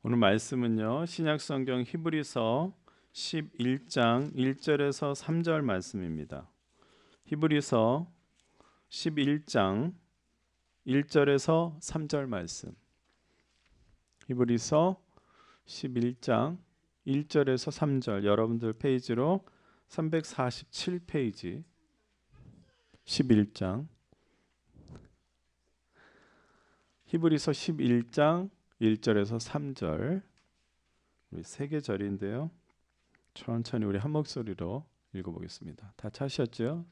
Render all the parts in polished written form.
오늘 말씀은요. 신약성경 히브리서 11장 1절에서 3절 말씀입니다. 히브리서 11장 1절에서 3절 말씀. 히브리서 11장 1절에서 3절. 여러분들 페이지로 347페이지 11장 히브리서 11장 1절에서 3절. 우리 세 개 절인데요. 천천히 우리 한 목소리로 읽어보겠습니다. 다 찾으셨죠?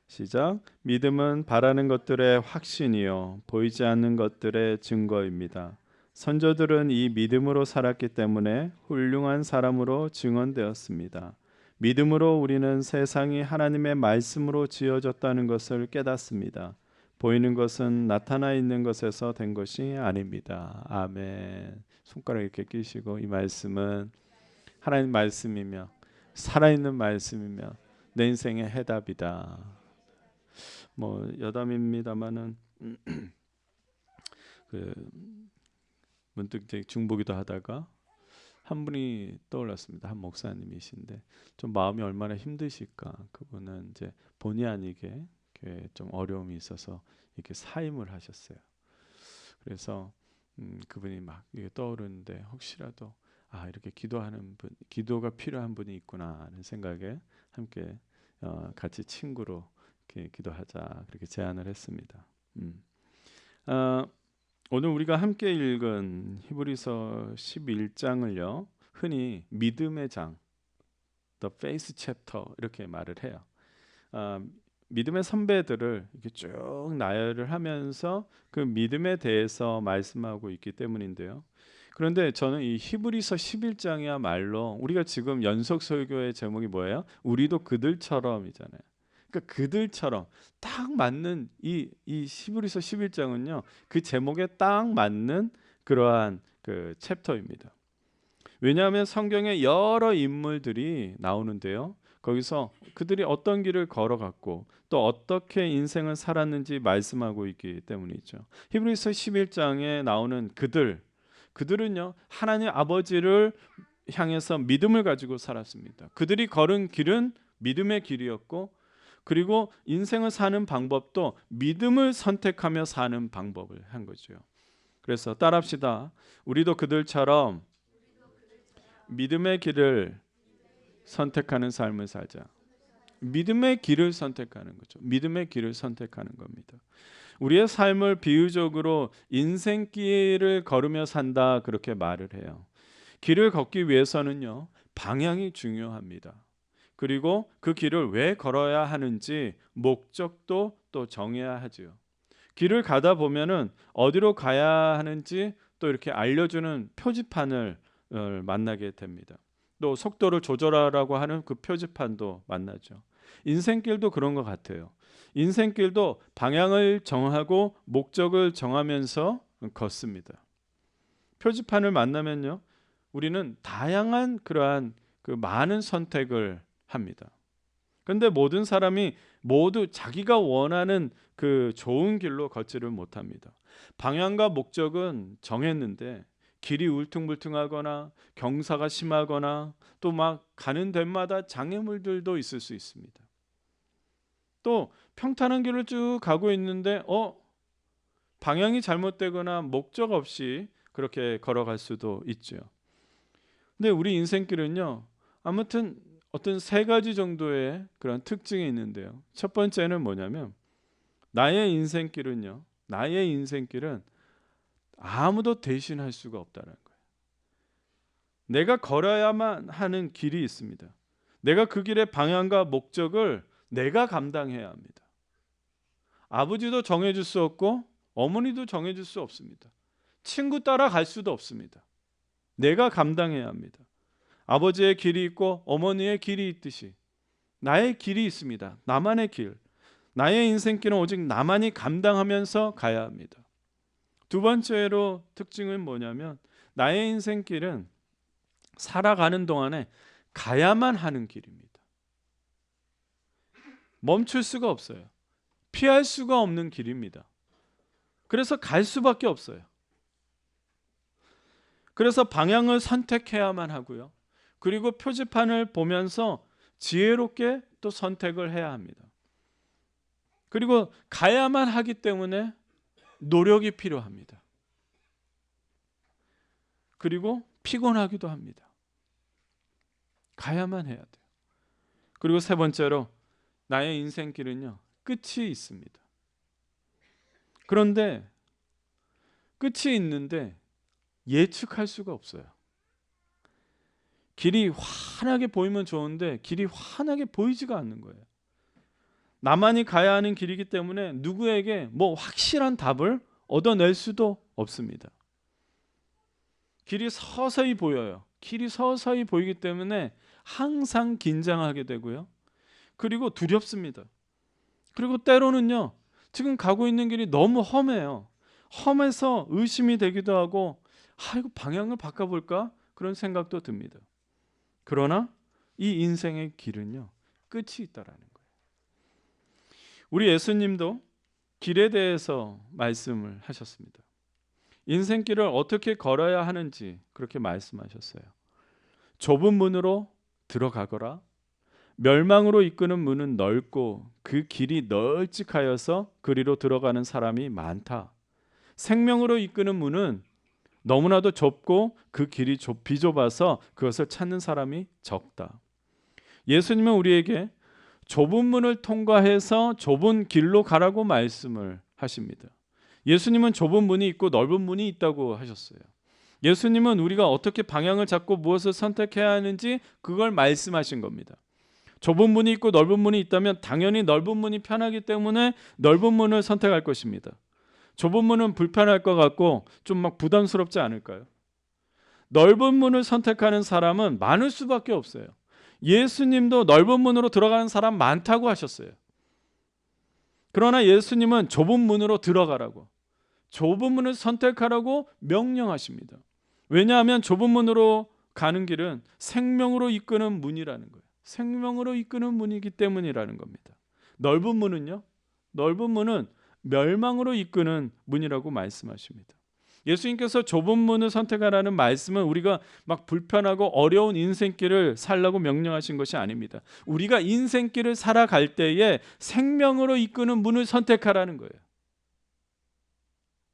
시작. 믿음은 바라는 것들의 확신이요 보이지 않는 것들의 증거입니다. 선조들은 이 믿음으로 살았기 때문에 훌륭한 사람으로 증언되었습니다. 믿음으로 우리는 세상이 하나님의 말씀으로 지어졌다는 것을 깨닫습니다. 보이는 것은 나타나 있는 것에서 된 것이 아닙니다. 아멘. 손가락 이렇게 끼시고, 이 말씀은 하나님 말씀이며 살아있는 말씀이며 내 인생의 해답이다. 여담입니다만은 문득 이제 중보기도 하다가 한 분이 떠올랐습니다. 한 목사님이신데 좀 마음이 얼마나 힘드실까. 그분은 이제 본의 아니게 좀 어려움이 있어서 이렇게 사임을 하셨어요. 그래서 그분이 막 이게 떠오르는데 혹시라도 이렇게 기도하는 분, 기도가 필요한 분이 있구나 하는 생각에 함께 같이 친구로 이렇게 기도하자 그렇게 제안을 했습니다. 오늘 우리가 함께 읽은 히브리서 11장을요 흔히 믿음의 장, The Faith Chapter 이렇게 말을 해요. 믿음의 선배들을 이렇게 쭉 나열을 하면서 그 믿음에 대해서 말씀하고 있기 때문인데요. 그런데 저는 이 히브리서 11장이야말로 우리가 지금 연속 설교의 제목이 뭐예요? 우리도 그들처럼이잖아요. 그러니까 그들처럼 딱 맞는 이 히브리서 11장은요. 그 제목에 딱 맞는 그러한 그 챕터입니다. 왜냐하면 성경에 여러 인물들이 나오는데요. 거기서 그들이 어떤 길을 걸어갔고 또 어떻게 인생을 살았는지 말씀하고 있기 때문이죠. 히브리서 11장에 나오는 그들은요. 하나님 아버지를 향해서 믿음을 가지고 살았습니다. 그들이 걸은 길은 믿음의 길이었고 그리고 인생을 사는 방법도 믿음을 선택하며 사는 방법을 한 거죠. 그래서 따라합시다. 우리도 그들처럼 믿음의 길을 선택하는 삶을 살자. 믿음의 길을 선택하는 거죠. 믿음의 길을 선택하는 겁니다. 우리의 삶을 비유적으로 인생길을 걸으며 산다 그렇게 말을 해요. 길을 걷기 위해서는요. 방향이 중요합니다. 그리고 그 길을 왜 걸어야 하는지 목적도 또 정해야 하지요. 길을 가다 보면은 어디로 가야 하는지 또 이렇게 알려주는 표지판을 만나게 됩니다. 또 속도를 조절하라고 하는 그 표지판도 만나죠. 인생길도 그런 것 같아요. 인생길도 방향을 정하고 목적을 정하면서 걷습니다. 표지판을 만나면요, 우리는 다양한 그러한 그 많은 선택을 합니다. 그런데 모든 사람이 모두 자기가 원하는 그 좋은 길로 걷지를 못합니다. 방향과 목적은 정했는데 길이 울퉁불퉁하거나 경사가 심하거나 또 막 가는 데마다 장애물들도 있을 수 있습니다. 또 평탄한 길을 쭉 가고 있는데 방향이 잘못되거나 목적 없이 그렇게 걸어갈 수도 있죠. 근데 우리 인생길은요. 아무튼 어떤 세 가지 정도의 그런 특징이 있는데요. 첫 번째는 뭐냐면 나의 인생길은 아무도 대신할 수가 없다는 거예요. 내가 걸어야만 하는 길이 있습니다. 내가 그 길의 방향과 목적을 내가 감당해야 합니다. 아버지도 정해줄 수 없고 어머니도 정해줄 수 없습니다. 친구 따라갈 수도 없습니다. 내가 감당해야 합니다. 아버지의 길이 있고 어머니의 길이 있듯이 나의 길이 있습니다. 나만의 길. 나의 인생길은 오직 나만이 감당하면서 가야 합니다. 두 번째로 특징은 뭐냐면 나의 인생길은 살아가는 동안에 가야만 하는 길입니다. 멈출 수가 없어요. 피할 수가 없는 길입니다. 그래서 갈 수밖에 없어요. 그래서 방향을 선택해야만 하고요. 그리고 표지판을 보면서 지혜롭게 또 선택을 해야 합니다. 그리고 가야만 하기 때문에 노력이 필요합니다. 그리고 피곤하기도 합니다. 가야만 해야 돼요. 그리고 세 번째로 나의 인생길은요, 끝이 있습니다. 그런데 끝이 있는데 예측할 수가 없어요. 길이 환하게 보이면 좋은데 길이 환하게 보이지가 않는 거예요. 나만이 가야 하는 길이기 때문에 누구에게 뭐 확실한 답을 얻어낼 수도 없습니다. 길이 서서히 보여요. 길이 서서히 보이기 때문에 항상 긴장하게 되고요. 그리고 두렵습니다. 그리고 때로는요, 지금 가고 있는 길이 너무 험해요. 험해서 의심이 되기도 하고, 이거 방향을 바꿔볼까? 그런 생각도 듭니다. 그러나 이 인생의 길은요, 끝이 있다라는 거예요. 우리 예수님도 길에 대해서 말씀을 하셨습니다. 인생길을 어떻게 걸어야 하는지 그렇게 말씀하셨어요. 좁은 문으로 들어가거라. 멸망으로 이끄는 문은 넓고 그 길이 널찍하여서 그리로 들어가는 사람이 많다. 생명으로 이끄는 문은 너무나도 좁고 그 길이 비좁아서 그것을 찾는 사람이 적다. 예수님은 우리에게 좁은 문을 통과해서 좁은 길로 가라고 말씀을 하십니다. 예수님은 좁은 문이 있고 넓은 문이 있다고 하셨어요. 예수님은 우리가 어떻게 방향을 잡고 무엇을 선택해야 하는지 그걸 말씀하신 겁니다. 좁은 문이 있고 넓은 문이 있다면 당연히 넓은 문이 편하기 때문에 넓은 문을 선택할 것입니다. 좁은 문은 불편할 것 같고 좀 막 부담스럽지 않을까요? 넓은 문을 선택하는 사람은 많을 수밖에 없어요. 예수님도 넓은 문으로 들어가는 사람 많다고 하셨어요. 그러나 예수님은 좁은 문으로 들어가라고, 좁은 문을 선택하라고 명령하십니다. 왜냐하면 좁은 문으로 가는 길은 생명으로 이끄는 문이라는 거예요. 생명으로 이끄는 문이기 때문이라는 겁니다. 넓은 문은요? 넓은 문은 멸망으로 이끄는 문이라고 말씀하십니다. 예수님께서 좁은 문을 선택하라는 말씀은 우리가 막 불편하고 어려운 인생길을 살라고 명령하신 것이 아닙니다. 우리가 인생길을 살아갈 때에 생명으로 이끄는 문을 선택하라는 거예요.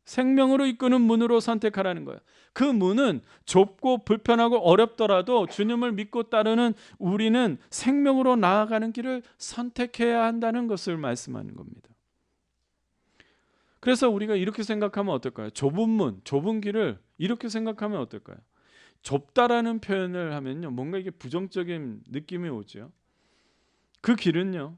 생명으로 이끄는 문으로 선택하라는 거예요. 그 문은 좁고 불편하고 어렵더라도 주님을 믿고 따르는 우리는 생명으로 나아가는 길을 선택해야 한다는 것을 말씀하는 겁니다. 그래서 우리가 이렇게 생각하면 어떨까요? 좁은 문, 좁은 길을 이렇게 생각하면 어떨까요? 좁다라는 표현을 하면요, 뭔가 이게 부정적인 느낌이 오죠. 그 길은요,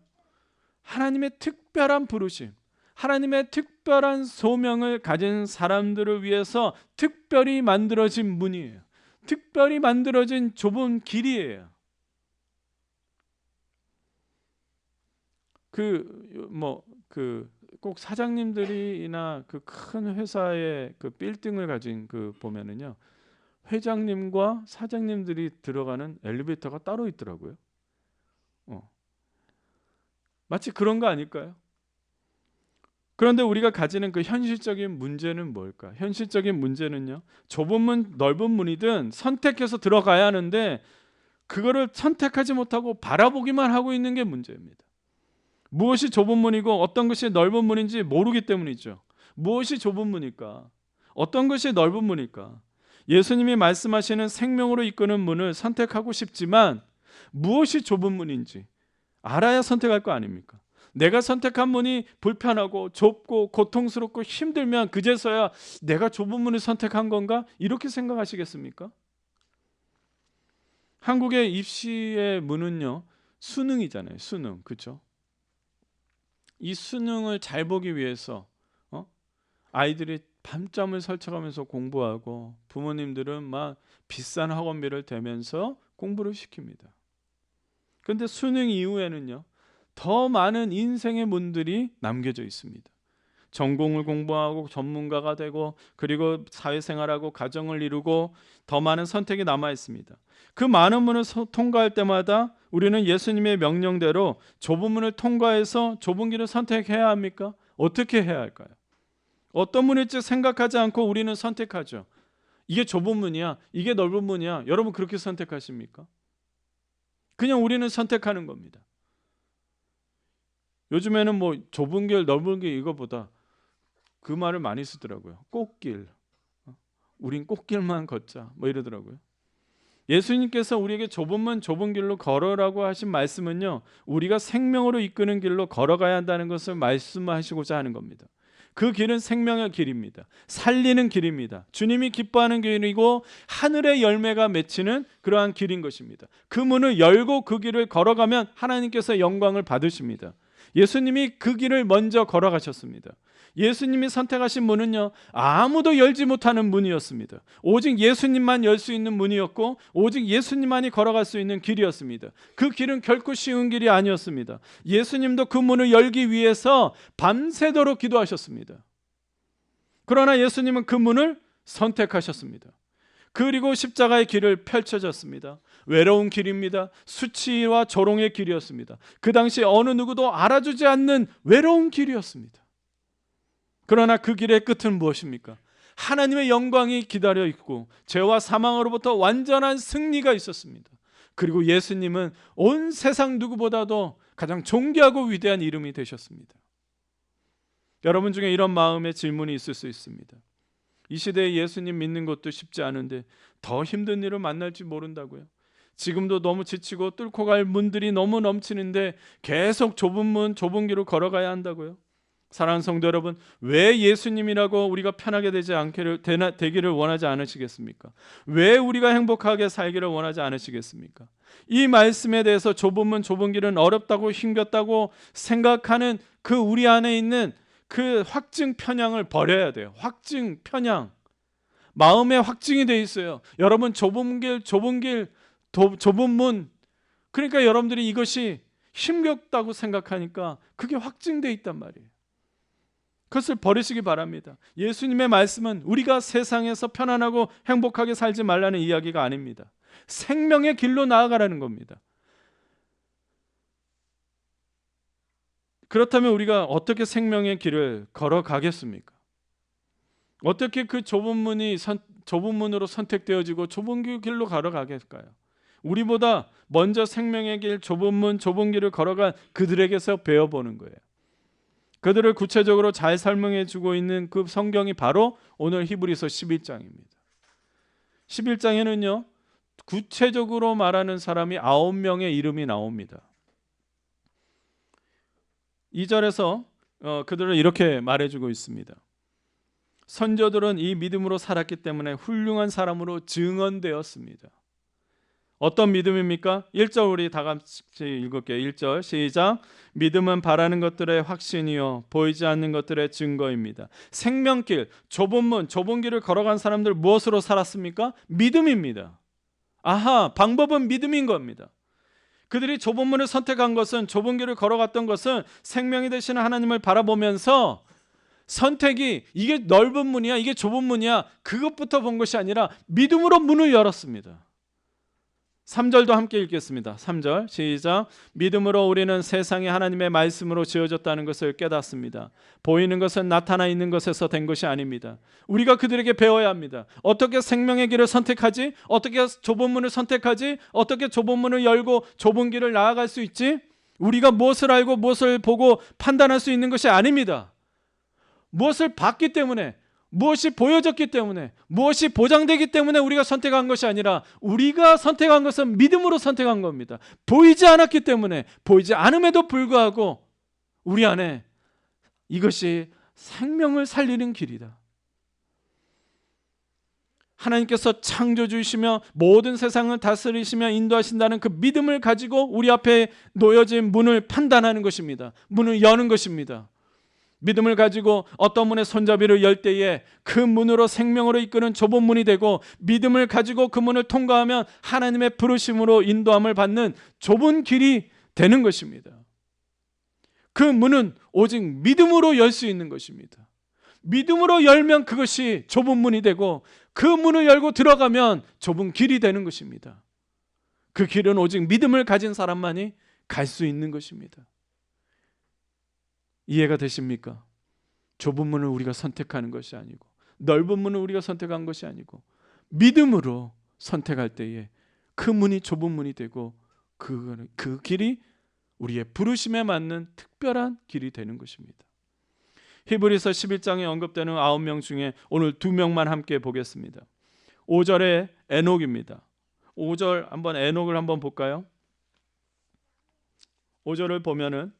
하나님의 특별한 부르심, 하나님의 특별한 소명을 가진 사람들을 위해서 특별히 만들어진 문이에요. 특별히 만들어진 좁은 길이에요. 꼭 사장님들이나 그 큰 회사의 그 빌딩을 가진 그 보면은요, 회장님과 사장님들이 들어가는 엘리베이터가 따로 있더라고요. 마치 그런 거 아닐까요? 그런데 우리가 가지는 그 현실적인 문제는 뭘까? 현실적인 문제는요, 좁은 문, 넓은 문이든 선택해서 들어가야 하는데 그거를 선택하지 못하고 바라보기만 하고 있는 게 문제입니다. 무엇이 좁은 문이고 어떤 것이 넓은 문인지 모르기 때문이죠. 무엇이 좁은 문일까? 어떤 것이 넓은 문일까? 예수님이 말씀하시는 생명으로 이끄는 문을 선택하고 싶지만 무엇이 좁은 문인지 알아야 선택할 거 아닙니까? 내가 선택한 문이 불편하고 좁고 고통스럽고 힘들면 그제서야 내가 좁은 문을 선택한 건가? 이렇게 생각하시겠습니까? 한국의 입시의 문은요, 수능이잖아요. 수능, 그렇죠? 이 수능을 잘 보기 위해서 아이들이 밤잠을 설쳐가면서 공부하고 부모님들은 막 비싼 학원비를 대면서 공부를 시킵니다. 그런데 수능 이후에는요, 더 많은 인생의 문들이 남겨져 있습니다. 전공을 공부하고 전문가가 되고 그리고 사회생활하고 가정을 이루고 더 많은 선택이 남아 있습니다. 그 많은 문을 통과할 때마다 우리는 예수님의 명령대로 좁은 문을 통과해서 좁은 길을 선택해야 합니까? 어떻게 해야 할까요? 어떤 문일지 생각하지 않고 우리는 선택하죠. 이게 좁은 문이야, 이게 넓은 문이야. 여러분 그렇게 선택하십니까? 그냥 우리는 선택하는 겁니다. 요즘에는 뭐 좁은 길, 넓은 길 이거보다 그 말을 많이 쓰더라고요. 꽃길. 우린 꽃길만 걷자. 뭐 이러더라고요. 예수님께서 우리에게 좁은 문, 좁은 길로 걸어라고 하신 말씀은요, 우리가 생명으로 이끄는 길로 걸어가야 한다는 것을 말씀하시고자 하는 겁니다. 그 길은 생명의 길입니다. 살리는 길입니다. 주님이 기뻐하는 길이고 하늘의 열매가 맺히는 그러한 길인 것입니다. 그 문을 열고 그 길을 걸어가면 하나님께서 영광을 받으십니다. 예수님이 그 길을 먼저 걸어가셨습니다. 예수님이 선택하신 문은요, 아무도 열지 못하는 문이었습니다. 오직 예수님만 열 수 있는 문이었고 오직 예수님만이 걸어갈 수 있는 길이었습니다. 그 길은 결코 쉬운 길이 아니었습니다. 예수님도 그 문을 열기 위해서 밤새도록 기도하셨습니다. 그러나 예수님은 그 문을 선택하셨습니다. 그리고 십자가의 길을 펼쳐졌습니다. 외로운 길입니다. 수치와 조롱의 길이었습니다. 그 당시 어느 누구도 알아주지 않는 외로운 길이었습니다. 그러나 그 길의 끝은 무엇입니까? 하나님의 영광이 기다려 있고 죄와 사망으로부터 완전한 승리가 있었습니다. 그리고 예수님은 온 세상 누구보다도 가장 존귀하고 위대한 이름이 되셨습니다. 여러분 중에 이런 마음의 질문이 있을 수 있습니다. 이 시대에 예수님 믿는 것도 쉽지 않은데 더 힘든 일을 만날지 모른다고요? 지금도 너무 지치고 뚫고 갈 문들이 너무 넘치는데 계속 좁은 문, 좁은 길을 걸어가야 한다고요? 사랑하는 성도 여러분, 왜 예수님이라고 우리가 편하게 되기를 원하지 않으시겠습니까? 왜 우리가 행복하게 살기를 원하지 않으시겠습니까? 이 말씀에 대해서 좁은 문, 좁은 길은 어렵다고 힘겹다고 생각하는 그 우리 안에 있는 그 확증 편향을 버려야 돼요. 확증 편향. 마음에 확증이 돼 있어요. 여러분 좁은 길, 좁은 문. 그러니까 여러분들이 이것이 힘겹다고 생각하니까 그게 확증돼 있단 말이에요. 그것을 버리시기 바랍니다. 예수님의 말씀은 우리가 세상에서 편안하고 행복하게 살지 말라는 이야기가 아닙니다. 생명의 길로 나아가라는 겁니다. 그렇다면 우리가 어떻게 생명의 길을 걸어가겠습니까? 어떻게 그 좁은 문으로 선택되어지고 좁은 길로 걸어가겠을까요? 우리보다 먼저 생명의 길, 좁은 문, 좁은 길을 걸어간 그들에게서 배워보는 거예요. 그들을 구체적으로 잘 설명해 주고 있는 그 성경이 바로 오늘 히브리서 11장입니다. 11장에는요, 구체적으로 말하는 사람이 9명의 이름이 나옵니다. 2절에서 그들을 이렇게 말해주고 있습니다. 선조들은 이 믿음으로 살았기 때문에 훌륭한 사람으로 증언되었습니다. 어떤 믿음입니까? 1절 우리 다 같이 읽을게요. 1절 시작. 믿음은 바라는 것들의 확신이요 보이지 않는 것들의 증거입니다. 생명길, 좁은 문, 좁은 길을 걸어간 사람들 무엇으로 살았습니까? 믿음입니다. 아하, 방법은 믿음인 겁니다. 그들이 좁은 문을 선택한 것은, 좁은 길을 걸어갔던 것은 생명이 되시는 하나님을 바라보면서 선택이 이게 넓은 문이야, 이게 좁은 문이야, 그것부터 본 것이 아니라 믿음으로 문을 열었습니다. 3절도 함께 읽겠습니다. 3절 시작. 믿음으로 우리는 세상이 하나님의 말씀으로 지어졌다는 것을 깨닫습니다. 보이는 것은 나타나 있는 것에서 된 것이 아닙니다. 우리가 그들에게 배워야 합니다. 어떻게 생명의 길을 선택하지? 어떻게 좁은 문을 선택하지? 어떻게 좁은 문을 열고 좁은 길을 나아갈 수 있지? 우리가 무엇을 알고 무엇을 보고 판단할 수 있는 것이 아닙니다. 무엇을 봤기 때문에, 무엇이 보여졌기 때문에, 무엇이 보장되기 때문에 우리가 선택한 것이 아니라 우리가 선택한 것은 믿음으로 선택한 겁니다. 보이지 않았기 때문에, 보이지 않음에도 불구하고 우리 안에 이것이 생명을 살리는 길이다. 하나님께서 창조주이시며 모든 세상을 다스리시며 인도하신다는 그 믿음을 가지고 우리 앞에 놓여진 문을 판단하는 것입니다. 문을 여는 것입니다. 믿음을 가지고 어떤 문의 손잡이를 열 때에 그 문으로 생명으로 이끄는 좁은 문이 되고, 믿음을 가지고 그 문을 통과하면 하나님의 부르심으로 인도함을 받는 좁은 길이 되는 것입니다. 그 문은 오직 믿음으로 열 수 있는 것입니다. 믿음으로 열면 그것이 좁은 문이 되고, 그 문을 열고 들어가면 좁은 길이 되는 것입니다. 그 길은 오직 믿음을 가진 사람만이 갈 수 있는 것입니다. 이해가 되십니까? 좁은 문을 우리가 선택하는 것이 아니고, 넓은 문을 우리가 선택한 것이 아니고, 믿음으로 선택할 때에 그 문이 좁은 문이 되고 그 길이 우리의 부르심에 맞는 특별한 길이 되는 것입니다. 히브리서 11장에 언급되는 9명 중에 오늘 2명만 함께 보겠습니다. 5절에 에녹입니다. 5절 한번 에녹을 한번 볼까요? 5절을 보면은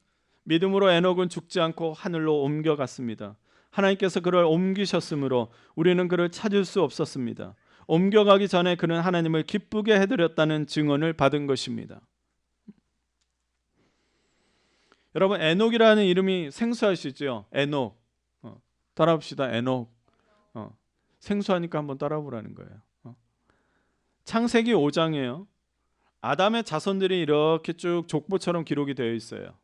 믿음으로 에녹은 죽지 않고 하늘로 옮겨갔습니다. 하나님께서 그를 옮기셨으므로 우리는 그를 찾을 수 없었습니다. 옮겨가기 전에 그는 하나님을 기쁘게 해드렸다는 증언을 받은 것입니다. 여러분, 에녹이라는 이름이 생소하시죠? 에녹. 따라합시다. 에녹. 생소하니까 한번 따라보라는 거예요. 창세기 5장이에요. 아담의 자손들이 이렇게 쭉 족보처럼 기록이 되어 있어요.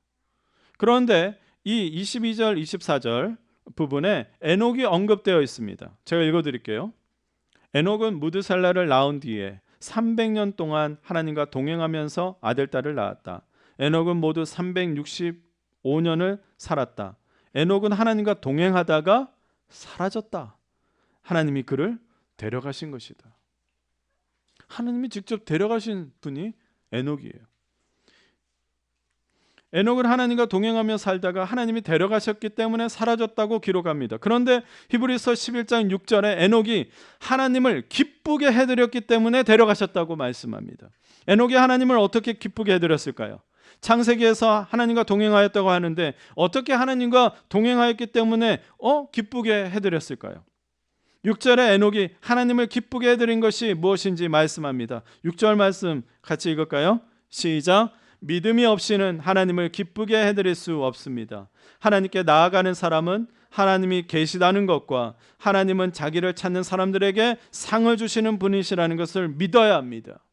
그런데 이 22절, 24절 부분에 에녹이 언급되어 있습니다. 제가 읽어드릴게요. 에녹은 무드살라를 낳은 뒤에 300년 동안 하나님과 동행하면서 아들, 딸을 낳았다. 에녹은 모두 365년을 살았다. 에녹은 하나님과 동행하다가 사라졌다. 하나님이 그를 데려가신 것이다. 하나님이 직접 데려가신 분이 에녹이에요. 에녹은 하나님과 동행하며 살다가 하나님이 데려가셨기 때문에 사라졌다고 기록합니다. 그런데 히브리서 11장 6절에 에녹이 하나님을 기쁘게 해드렸기 때문에 데려가셨다고 말씀합니다. 에녹이 하나님을 어떻게 기쁘게 해드렸을까요? 창세기에서 하나님과 동행하였다고 하는데 어떻게 하나님과 동행하였기 때문에 기쁘게 해드렸을까요? 6절에 에녹이 하나님을 기쁘게 해드린 것이 무엇인지 말씀합니다. 6절 말씀 같이 읽을까요? 시작. 믿음이 없이는 하나님을 기쁘게 해드릴 수 없습니다. 하나님께 나아가는 사람은 하나님이 계시다는 것과 하나님은 자기를 찾는 사람들에게 상을 주시는 분이시라는 것을 믿어야 합니다.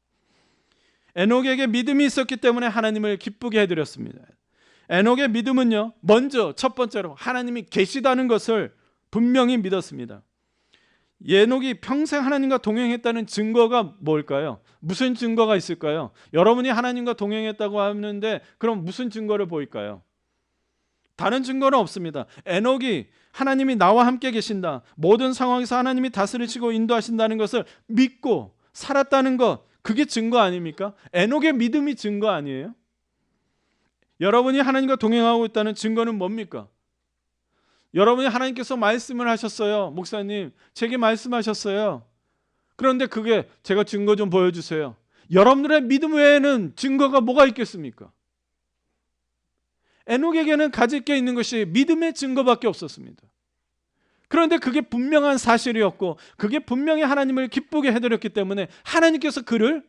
에녹에게 믿음이 있었기 때문에 하나님을 기쁘게 해드렸습니다. 에녹의 믿음은요, 먼저 첫 번째로 하나님이 계시다는 것을 분명히 믿었습니다. 에녹이 평생 하나님과 동행했다는 증거가 뭘까요? 무슨 증거가 있을까요? 여러분이 하나님과 동행했다고 하는데 그럼 무슨 증거를 보일까요? 다른 증거는 없습니다. 에녹이 하나님이 나와 함께 계신다, 모든 상황에서 하나님이 다스리시고 인도하신다는 것을 믿고 살았다는 것, 그게 증거 아닙니까? 에녹의 믿음이 증거 아니에요? 여러분이 하나님과 동행하고 있다는 증거는 뭡니까? 여러분이 하나님께서 말씀을 하셨어요. 목사님, 제게 말씀하셨어요. 그런데 그게 제가 증거 좀 보여주세요. 여러분들의 믿음 외에는 증거가 뭐가 있겠습니까? 에녹에게는 가질 게 있는 것이 믿음의 증거밖에 없었습니다. 그런데 그게 분명한 사실이었고 그게 분명히 하나님을 기쁘게 해드렸기 때문에 하나님께서 그를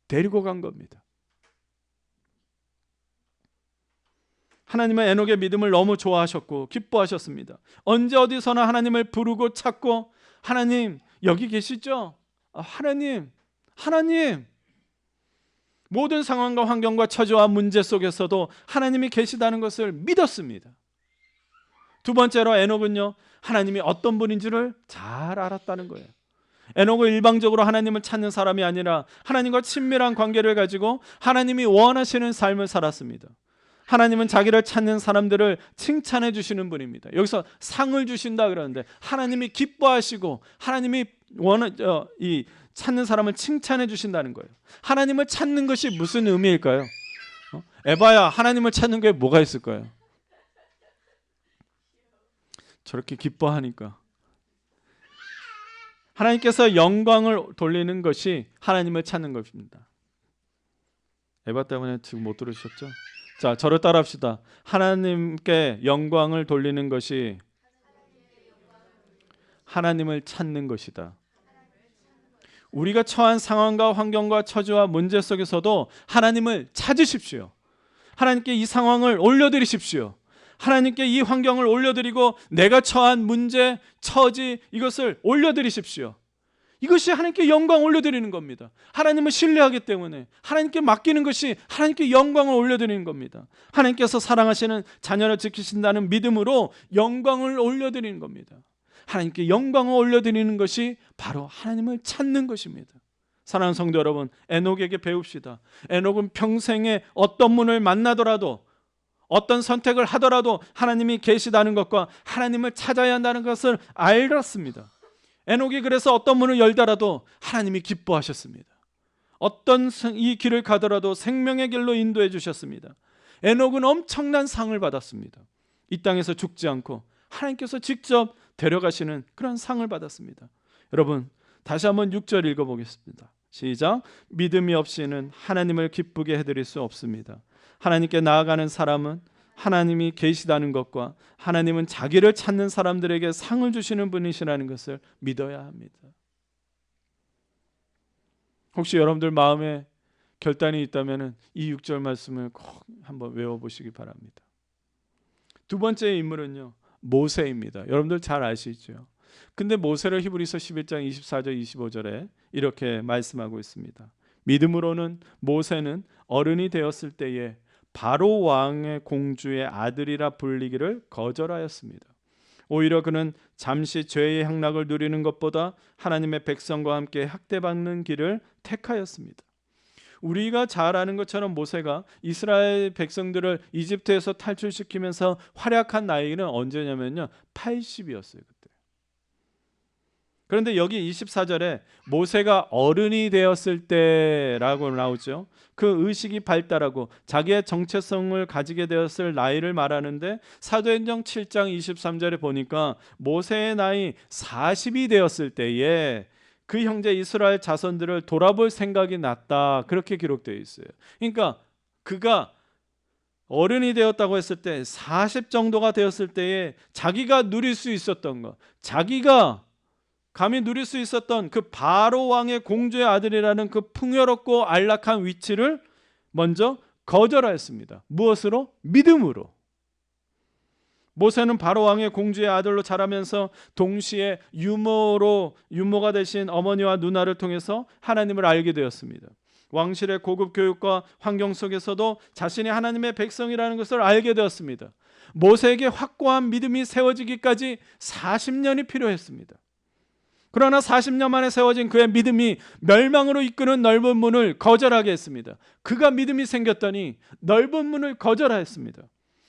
데리고 간 겁니다. 하나님은 에녹의 믿음을 너무 좋아하셨고 기뻐하셨습니다. 언제 어디서나 하나님을 부르고 찾고, 하나님 여기 계시죠? 하나님 모든 상황과 환경과 처지와 문제 속에서도 하나님이 계시다는 것을 믿었습니다. 두 번째로 에녹은요, 하나님이 어떤 분인지를 잘 알았다는 거예요. 에녹은 일방적으로 하나님을 찾는 사람이 아니라 하나님과 친밀한 관계를 가지고 하나님이 원하시는 삶을 살았습니다. 하나님은 자기를 찾는 사람들을 칭찬해 주시는 분입니다. 여기서 상을 주신다 그러는데 하나님이 기뻐하시고 하나님이 이 찾는 사람을 칭찬해 주신다는 거예요. 하나님을 찾는 것이 무슨 의미일까요? 에바야, 하나님을 찾는 게 뭐가 있을까요? 저렇게 기뻐하니까. 하나님께서 영광을 돌리는 것이 하나님을 찾는 것입니다. 에바 때문에 지금 못 들으셨죠? 자, 저를 따라합시다. 하나님께 영광을 돌리는 것이 하나님을 찾는 것이다. 우리가 처한 상황과 환경과 처지와 문제 속에서도 하나님을 찾으십시오. 하나님께 이 상황을 올려드리십시오. 하나님께 이 환경을 올려드리고 내가 처한 문제, 처지, 이것을 올려드리십시오. 이것이 하나님께 영광 올려드리는 겁니다. 하나님을 신뢰하기 때문에 하나님께 맡기는 것이 하나님께 영광을 올려드리는 겁니다. 하나님께서 사랑하시는 자녀를 지키신다는 믿음으로 영광을 올려드리는 겁니다. 하나님께 영광을 올려드리는 것이 바로 하나님을 찾는 것입니다. 사랑하는 성도 여러분, 에녹에게 배웁시다. 에녹은 평생에 어떤 문을 만나더라도, 어떤 선택을 하더라도 하나님이 계시다는 것과 하나님을 찾아야 한다는 것을 알았습니다. 에녹이 그래서 어떤 문을 열더라도 하나님이 기뻐하셨습니다. 어떤 이 길을 가더라도 생명의 길로 인도해 주셨습니다. 에녹은 엄청난 상을 받았습니다. 이 땅에서 죽지 않고 하나님께서 직접 데려가시는 그런 상을 받았습니다. 여러분, 다시 한번 6절 읽어보겠습니다. 시작. 믿음이 없이는 하나님을 기쁘게 해드릴 수 없습니다. 하나님께 나아가는 사람은 하나님이 계시다는 것과 하나님은 자기를 찾는 사람들에게 상을 주시는 분이시라는 것을 믿어야 합니다. 혹시 여러분들 마음에 결단이 있다면 이 6절 말씀을 꼭 한번 외워보시기 바랍니다. 두 번째 인물은요, 모세입니다. 여러분들 잘 아시죠? 근데 모세를 히브리서 11장 24절 25절에 이렇게 말씀하고 있습니다. 믿음으로는 모세는 어른이 되었을 때에 바로 왕의 공주의 아들이라 불리기를 거절하였습니다. 오히려 그는 잠시 죄의 향락을 누리는 것보다 하나님의 백성과 함께 학대받는 길을 택하였습니다. 우리가 잘 아는 것처럼 모세가 이스라엘 백성들을 이집트에서 탈출시키면서 활약한 나이는 언제냐면요, 80이었어요. 그때. 그런데 여기 24절에 모세가 어른이 되었을 때라고 나오죠. 그 의식이 발달하고 자기의 정체성을 가지게 되었을 나이를 말하는데 사도행전 7장 23절에 보니까 모세의 나이 40이 되었을 때에 그 형제 이스라엘 자손들을 돌아볼 생각이 났다, 그렇게 기록되어 있어요. 그러니까 그가 어른이 되었다고 했을 때 40 정도가 되었을 때에 자기가 누릴 수 있었던 것, 자기가 감히 누릴 수 있었던 그 바로 왕의 공주의 아들이라는 그 풍요롭고 안락한 위치를 먼저 거절하였습니다. 무엇으로? 믿음으로. 모세는 바로 왕의 공주의 아들로 자라면서 동시에 유모가 되신 어머니와 누나를 통해서 하나님을 알게 되었습니다. 왕실의 고급 교육과 환경 속에서도 자신이 하나님의 백성이라는 것을 알게 되었습니다. 모세에게 확고한 믿음이 세워지기까지 40년이 필요했습니다. 그러나 40년 만에 세워진 그의 믿음이 멸망으로 이끄는 넓은 문을 거절하게 했습니다. 그가 믿음이 생겼더니 넓은 문을 거절하였습니다.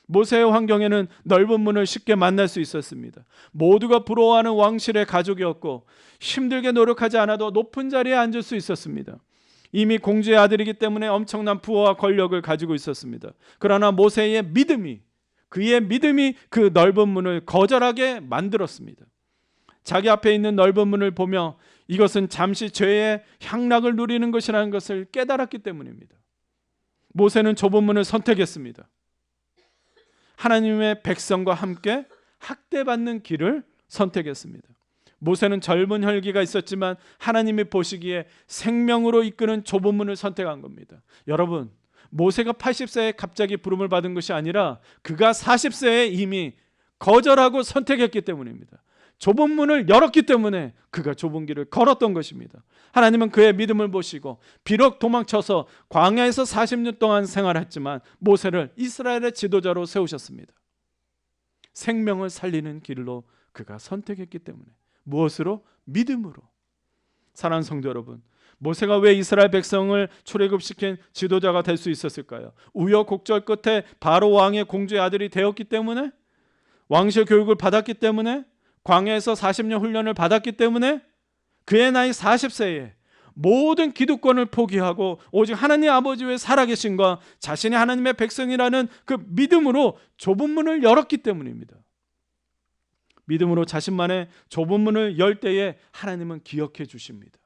모세의 환경에는 넓은 문을 쉽게 만날 수 있었습니다. 모두가 부러워하는 왕실의 가족이었고 힘들게 노력하지 않아도 높은 자리에 앉을 수 있었습니다. 이미 공주의 아들이기 때문에 엄청난 부와 권력을 가지고 있었습니다. 그러나 모세의 믿음이, 그의 믿음이 그 넓은 문을 거절하게 만들었습니다. 자기 앞에 있는 넓은 문을 보며 이것은 잠시 죄의 향락을 누리는 것이라는 것을 깨달았기 때문입니다. 모세는 좁은 문을 선택했습니다. 하나님의 백성과 함께 학대받는 길을 선택했습니다. 모세는 젊은 혈기가 있었지만 하나님이 보시기에 생명으로 이끄는 좁은 문을 선택한 겁니다. 여러분, 모세가 80세에 갑자기 부름을 받은 것이 아니라 그가 40세에 이미 거절하고 선택했기 때문입니다. 좁은 문을 열었기 때문에 그가 좁은 길을 걸었던 것입니다. 하나님은 그의 믿음을 보시고 비록 도망쳐서 광야에서 40년 동안 생활했지만 모세를 이스라엘의 지도자로 세우셨습니다. 생명을 살리는 길로 그가 선택했기 때문에. 무엇으로? 믿음으로. 사랑하는 성도 여러분, 모세가 왜 이스라엘 백성을 출애굽시킨 지도자가 될 수 있었을까요? 우여곡절 끝에 바로 왕의 공주의 아들이 되었기 때문에? 왕실 교육을 받았기 때문에? 광야에서 40년 훈련을 받았기 때문에? 그의 나이 40세에 모든 기득권을 포기하고 오직 하나님 아버지 외에 살아계신과 자신이 하나님의 백성이라는 그 믿음으로 좁은 문을 열었기 때문입니다. 믿음으로 자신만의 좁은 문을 열 때에 하나님은 기억해 주십니다.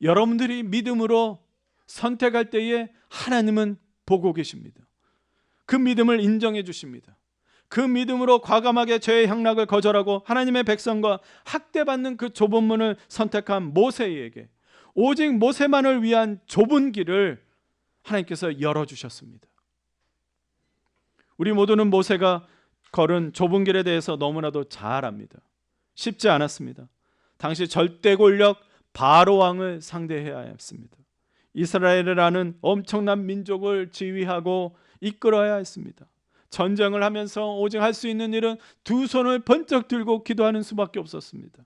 여러분들이 믿음으로 선택할 때에 하나님은 보고 계십니다. 그 믿음을 인정해 주십니다. 그 믿음으로 과감하게 죄의 향락을 거절하고 하나님의 백성과 학대받는 그 좁은 문을 선택한 모세에게 오직 모세만을 위한 좁은 길을 하나님께서 열어주셨습니다. 우리 모두는 모세가 걸은 좁은 길에 대해서 너무나도 잘 압니다. 쉽지 않았습니다. 당시 절대 권력 바로 왕을 상대해야 했습니다. 이스라엘이라는 엄청난 민족을 지휘하고 이끌어야 했습니다. 전쟁을 하면서 오직 할 수 있는 일은 두 손을 번쩍 들고 기도하는 수밖에 없었습니다.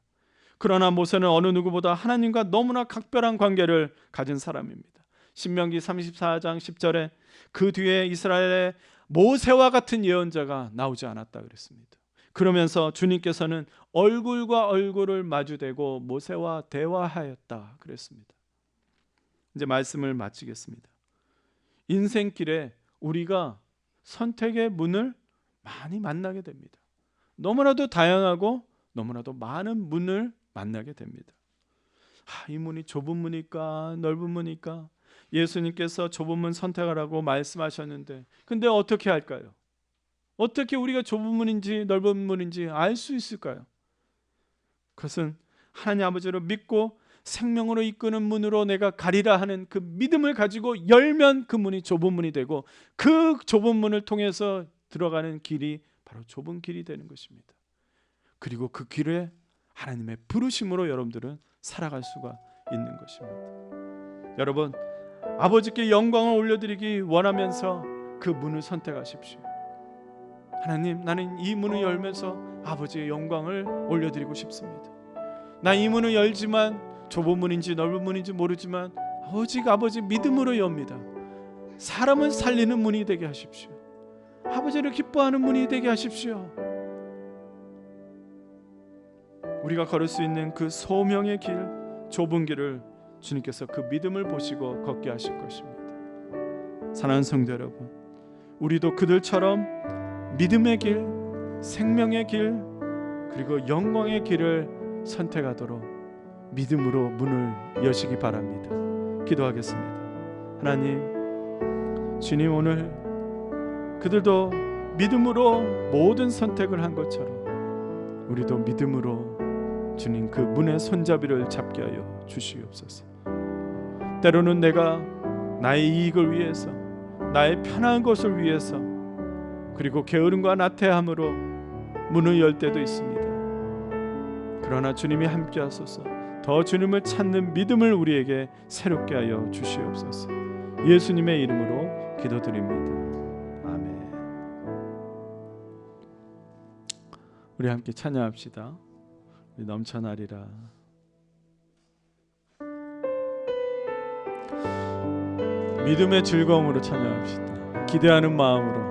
그러나 모세는 어느 누구보다 하나님과 너무나 각별한 관계를 가진 사람입니다. 신명기 34장 10절에 그 뒤에 이스라엘에 모세와 같은 예언자가 나오지 않았다 그랬습니다. 그러면서 주님께서는 얼굴과 얼굴을 마주대고 모세와 대화하였다 그랬습니다. 이제 말씀을 마치겠습니다. 인생길에 우리가 선택의 문을 많이 만나게 됩니다. 너무나도 다양하고 너무나도 많은 문을 만나게 됩니다. 이 문이 좁은 문일까 넓은 문일까? 예수님께서 좁은 문 선택하라고 말씀하셨는데 근데 어떻게 할까요? 어떻게 우리가 좁은 문인지 넓은 문인지 알 수 있을까요? 그것은 하나님 아버지를 믿고 생명으로 이끄는 문으로 내가 가리라 하는 그 믿음을 가지고 열면 그 문이 좁은 문이 되고 그 좁은 문을 통해서 들어가는 길이 바로 좁은 길이 되는 것입니다. 그리고 그 길에 하나님의 부르심으로 여러분들은 살아갈 수가 있는 것입니다. 여러분, 아버지께 영광을 올려드리기 원하면서 그 문을 선택하십시오. 하나님, 나는 이 문을 열면서 아버지의 영광을 올려드리고 싶습니다. 나 이 문을 열지만 좁은 문인지 넓은 문인지 모르지만 오직 아버지 믿음으로 엽니다. 사람을 살리는 문이 되게 하십시오. 아버지를 기뻐하는 문이 되게 하십시오. 우리가 걸을 수 있는 그 소명의 길, 좁은 길을 주님께서 그 믿음을 보시고 걷게 하실 것입니다. 사랑하는 성도 여러분, 우리도 그들처럼 믿음의 길, 생명의 길, 그리고 영광의 길을 선택하도록 믿음으로 문을 여시기 바랍니다. 기도하겠습니다. 하나님, 주님, 오늘 그들도 믿음으로 모든 선택을 한 것처럼 우리도 믿음으로 주님 그 문의 손잡이를 잡게 하여 주시옵소서. 때로는 내가 나의 이익을 위해서, 나의 편한 것을 위해서, 그리고 게으름과 나태함으로 문을 열 때도 있습니다. 그러나 주님이 함께 하소서. 더 주님을 찾는 믿음을 우리에게 새롭게 하여 주시옵소서. 예수님의 이름으로 기도드립니다. 아멘. 우리 함께 찬양합시다. 우리 넘쳐나리라. 믿음의 즐거움으로 찬양합시다. 기대하는 마음으로.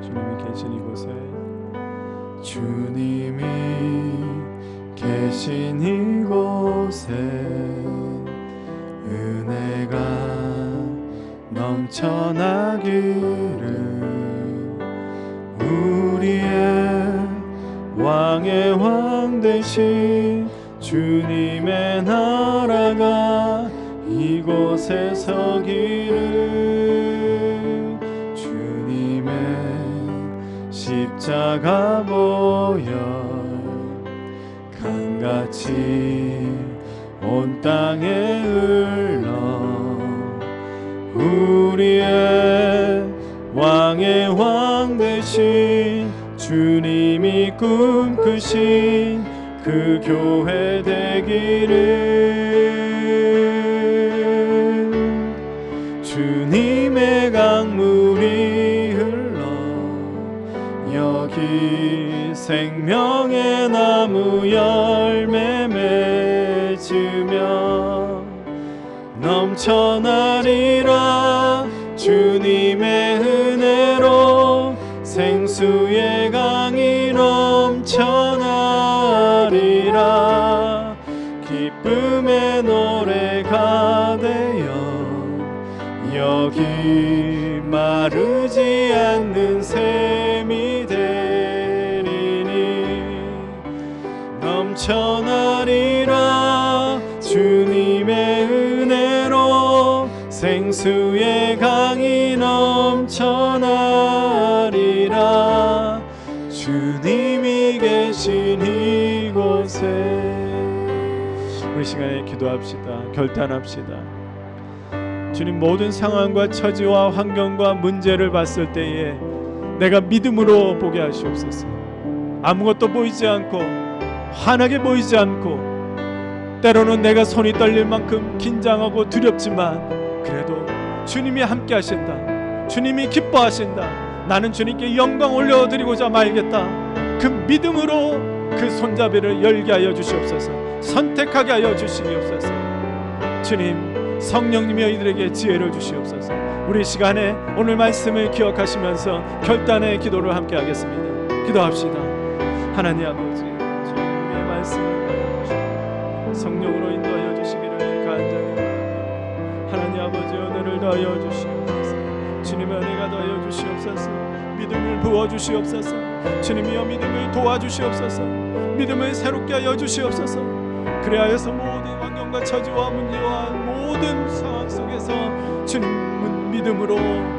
주님이 계신 이곳에, 주님이 계신 이곳에 은혜가 넘쳐나기를, 우리의 왕의 왕 되신 주님의 나라가 이곳에 서기를, 주님의 십자가 보혈 강같이 온 땅에 흘러, 우리의 왕의 왕 되신 주님이 꿈꾸신 그 교회 되기를, 주님의 강물이 흘러 여기 생명의 나무 열매 맺으며 넘쳐나리라. 주님의 은혜로 생수의 강이 넘쳐나리라. 기쁨의 노래가 되어 여기 마르지 않는 샘이 되리니, 넘쳐나리라. 주님의 은혜로 생수의 강이 넘쳐나리라. 주님이 계신 이곳에. 우리 시간에 기도합시다. 결단합시다. 주님, 모든 상황과 처지와 환경과 문제를 봤을 때에 내가 믿음으로 보게 하시옵소서. 아무것도 보이지 않고 환하게 보이지 않고 때로는 내가 손이 떨릴 만큼 긴장하고 두렵지만 그래도 주님이 함께 하신다, 주님이 기뻐하신다, 나는 주님께 영광 올려드리고자 말겠다, 그 믿음으로 그 손잡이를 열게 하여 주시옵소서. 선택하게 하여 주시옵소서. 주님, 성령님이 이들에게 지혜를 주시옵소서. 우리 시간에 오늘 말씀을 기억하시면서 결단의 기도를 함께 하겠습니다. 기도합시다. 하나님 아버지, 주님의 말씀을 가르치시고 성령으로 인도하여 주시기를 간절히 바랍니다. 하나님 아버지, 은혜를 더하여 주시옵소서. 주님의 은혜가 더하여 주시옵소서. 믿음을 부어 주시옵소서. 주님이여 믿음을 도와주시옵소서. 믿음을 새롭게 하여 주시옵소서. 그래야해서 모든 환경과 처지와 문제와 모든 상황 속에서 주님은 믿음으로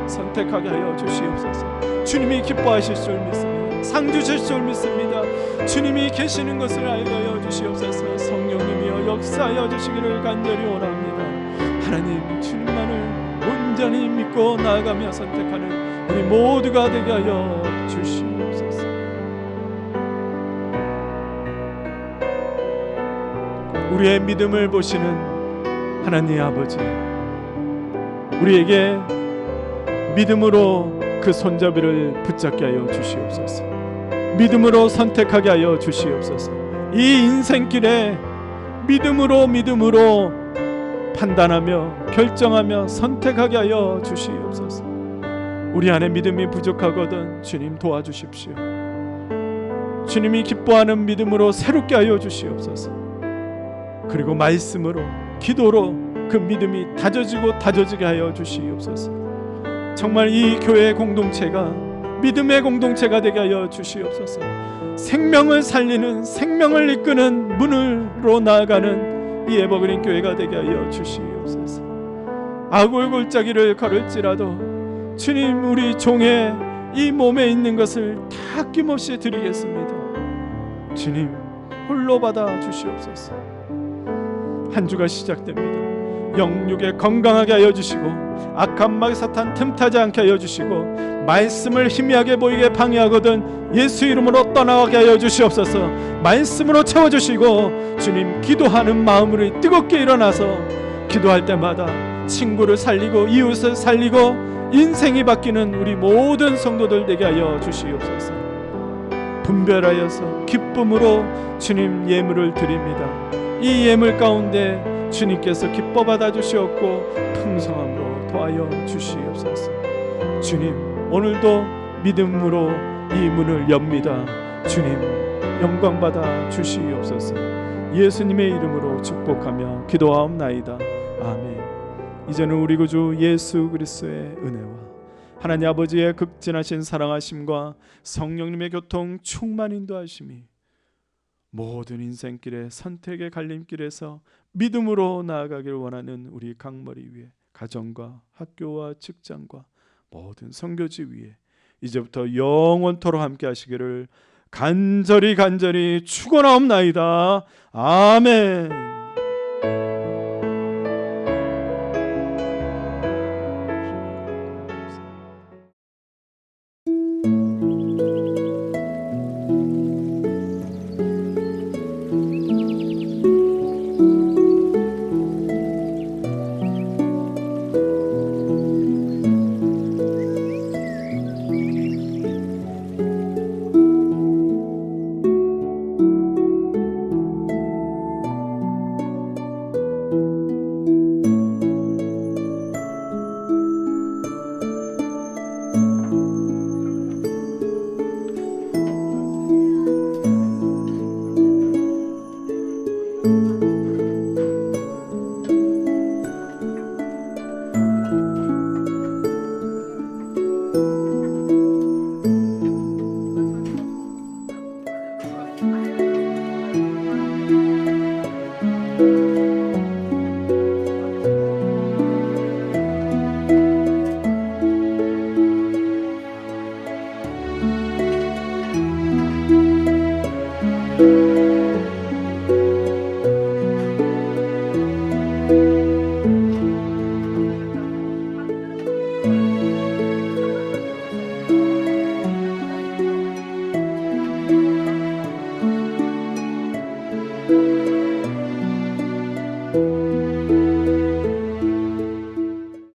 선택하게 하여 주시옵소서. 주님이 기뻐하실 줄 믿습니다. 상 주실 줄 믿습니다. 주님이 계시는 것을 알게 하여 주시옵소서. 성령님이여 역사하여 주시기를 간절히 원합니다. 하나님, 주님만을 온전히 믿고 나아가며 선택하는 우리 모두가 되게 하여 주시옵소서. 우리의 믿음을 보시는 하나님 아버지, 우리에게 믿음으로 그 손잡이를 붙잡게 하여 주시옵소서. 믿음으로 선택하게 하여 주시옵소서. 이 인생길에 믿음으로 판단하며 결정하며 선택하게 하여 주시옵소서. 우리 안에 믿음이 부족하거든 주님 도와주십시오. 주님이 기뻐하는 믿음으로 새롭게 하여 주시옵소서. 그리고 말씀으로, 기도로 그 믿음이 다져지게 하여 주시옵소서. 정말 이 교회 공동체가 믿음의 공동체가 되게 하여 주시옵소서. 생명을 살리는, 생명을 이끄는 문으로 나아가는 이 에버그린 교회가 되게 하여 주시옵소서. 아굴 골짜기를 걸을지라도 주님, 우리 종의 이 몸에 있는 것을 다 아낌없이 드리겠습니다. 주님, 홀로 받아 주시옵소서. 한 주가 시작됩니다. 영육에 건강하게 하여 주시고 악한 마귀 사탄 틈타지 않게 하여 주시고 말씀을 희미하게 보이게 방해하거든 예수 이름으로 떠나가게 하여 주시옵소서. 말씀으로 채워주시고 주님, 기도하는 마음으로 뜨겁게 일어나서 기도할 때마다 친구를 살리고 이웃을 살리고 인생이 바뀌는 우리 모든 성도들 되게 하여 주시옵소서. 분별하여서 기쁨으로 주님 예물을 드립니다. 이 예물 가운데 주님께서 기뻐 받아 주시옵고 풍성함으로 더하여 주시옵소서. 주님, 오늘도 믿음으로 이 문을 엽니다. 주님, 영광 받아 주시옵소서. 예수님의 이름으로 축복하며 기도하옵나이다. 아멘. 이제는 우리 구주 예수 그리스도의 은혜와 하나님 아버지의 극진하신 사랑하심과 성령님의 교통 충만 인도하심이 모든 인생길의 선택의 갈림길에서 믿음으로 나아가길 원하는 우리 강머리 위에, 가정과 학교와 직장과 모든 선교지 위에 이제부터 영원토록 함께 하시기를 간절히 축원하옵나이다. 아멘.